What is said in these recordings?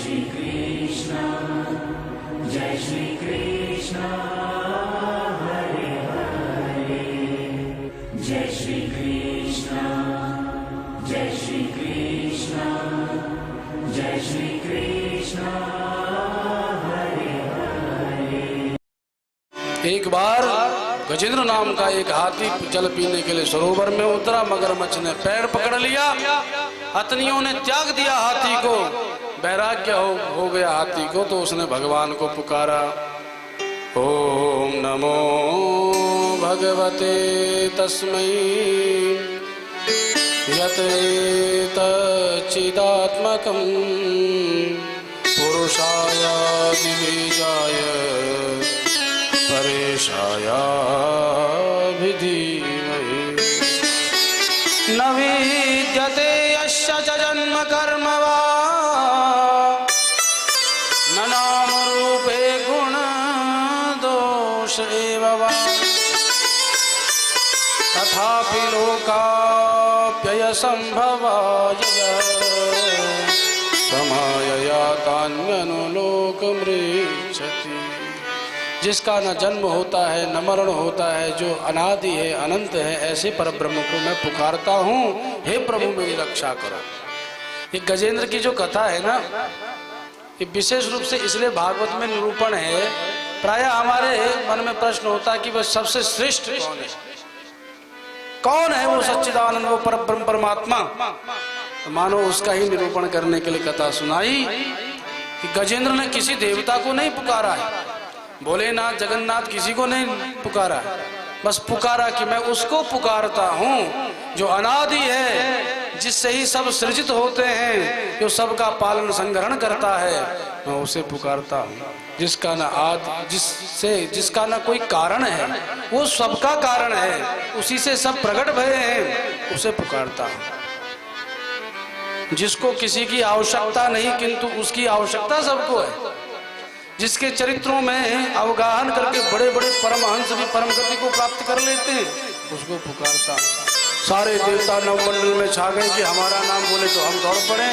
श्री कृष्ण जय श्री कृष्ण हरे हरे जय श्री कृष्ण जय श्री कृष्ण जय श्री कृष्ण हरे हरे। एक बार गजेंद्र नाम का एक हाथी जल पीने के लिए सरोवर में उतरा। मगरमच्छ ने पैर पकड़ लिया, हथनियों ने त्याग दिया हाथी को, वैराग्य हो गया हाथी को। तो उसने भगवान को पुकारा, ओम नमो भगवते तस्मै यत चिदात्मकं पुरुषाय दिवीजाय परेशाय धीमहि न विद्यते यस्य च जन्म कर्म वा न नाम रूपे गुण दोष एव वा तथापि लोकाप्यय संभवाय समायया तान्यनुलोकमृच्छति। जिसका न जन्म होता है न मरण होता है, जो अनादि है अनंत है, ऐसे परब्रह्म को मैं पुकारता हूँ, हे प्रभु मेरी रक्षा करो। ये गजेंद्र की जो कथा है ना, ये विशेष रूप से इसलिए भागवत में निरूपण है। प्रायः हमारे मन में प्रश्न होता है कि वह सबसे श्रेष्ठ कौन है, कौन है वो सच्चिदानंद, वो परब्रह्म परमात्मा। तो मानो उसका ही निरूपण करने के लिए कथा सुनाई कि गजेंद्र ने किसी देवता को नहीं पुकारा है, भोलेनाथ जगन्नाथ किसी को नहीं पुकारा, बस पुकारा कि मैं उसको पुकारता हूँ जो अनादि है, जिससे ही सब सृजित होते हैं, जो सबका पालन संग्रहण करता है, मैं उसे पुकारता हूँ। जिसका न आदि, जिसका न कोई कारण है, वो सबका कारण है, उसी से सब प्रकट भये हैं, उसे पुकारता हूँ। जिसको किसी की आवश्यकता नहीं किंतु उसकी आवश्यकता सबको है, जिसके चरित्रों में अवगाहन करके बड़े बड़े परमहंस भी परम गति को प्राप्त कर लेते हैं, उसको पुकारता। सारे देवता नवमंडल में छा गए कि हमारा नाम बोले तो हम दौड़ पड़े,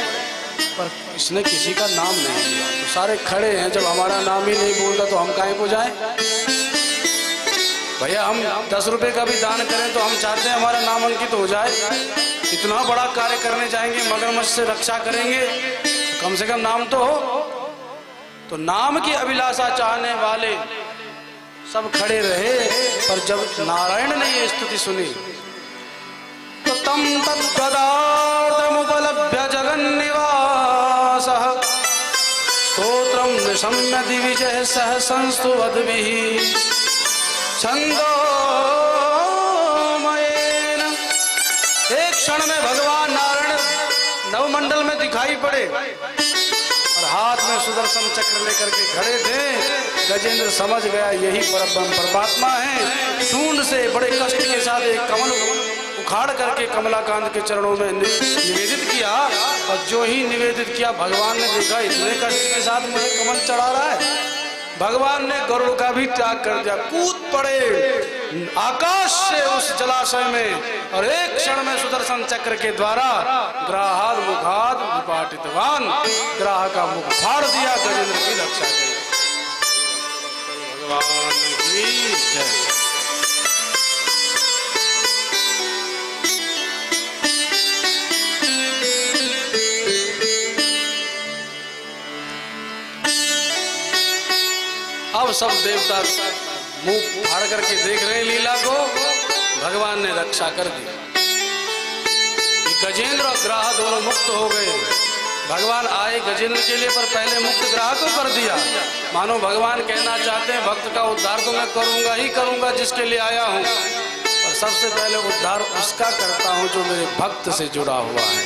पर इसने किसी का नाम नहीं लिया। तो सारे खड़े हैं, जब हमारा नाम ही नहीं बोलता तो हम काहे को जाएं? भैया हम 10 रुपए का भी दान करें तो हम चाहते हैं हमारा नाम अंकित हो जाए। इतना बड़ा कार्य करने जाएंगे, मगरमच्छ से रक्षा करेंगे, कम से कम नाम तो हो। तो नाम की अभिलाषा चाहने वाले सब खड़े रहे, पर जब नारायण ने ये स्तुति सुनी तो तम तत्पदार्थमुपलभ्य जगन्निवासः स्तोत्रं निशम्य दिविजय सह संस्तुवद्भिः छंदोमयेन। एक क्षण में भगवान नारायण नवमंडल में दिखाई पड़े और हाथ में सुदर्शन चक्र लेकर के खड़े थे। गजेंद्र समझ गया यही परब्रह्म परमात्मा है। शून्य से बड़े कष्ट के साथ एक कमल उखाड़ करके कमलाकांत के चरणों में निवेदित किया, और जो ही निवेदित किया भगवान ने देखा इतने कष्ट के साथ मुझे कमल चढ़ा रहा है। भगवान ने गरुड़ का भी त्याग कर दिया, कूद पड़े आकाश से उस जलाशय में, और एक क्षण में सुदर्शन चक्र के द्वारा ग्राहाद मुखाद विपाटितवान, ग्राह का मुख फाड़ दिया, गजेंद्र की रक्षा की। भगवान की जय। अब सब देवता मुंह फाड़ करके देख रहे हैं लीला को। भगवान ने रक्षा कर दी, गजेंद्र और ग्राह दोनों मुक्त हो गए। भगवान आए गजेंद्र के लिए, पर पहले मुक्त ग्राह को कर दिया। मानो भगवान कहना चाहते हैं भक्त का उद्धार तो मैं करूंगा ही करूंगा जिसके लिए आया हूं, और सबसे पहले उद्धार उसका करता हूं जो मेरे भक्त से जुड़ा हुआ है।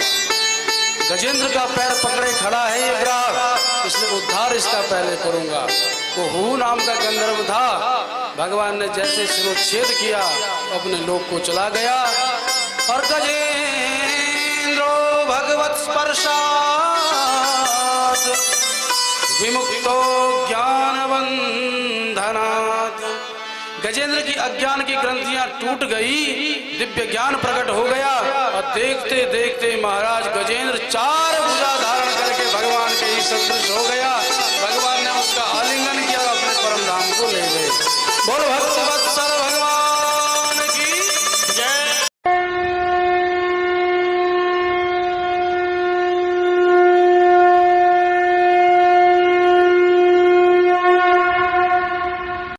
गजेंद्र का पैर पकड़े खड़ा है ये ग्राह, इसलिए उद्धार इसका पहले करूंगा। वो हु नाम का गंधर्व था, भगवान ने जैसे शिरोच्छेद किया अपने लोक को चला गया। और गजेंद्रो भगवत स्पर्शात् विमुक्तो ज्ञान बंधनात्। गजेंद्र की अज्ञान की ग्रंथियां टूट गई, दिव्य ज्ञान प्रकट हो गया, और देखते देखते महाराज गजेंद्र 4 भुजा धारण करके भगवान के ही सदृश हो बोल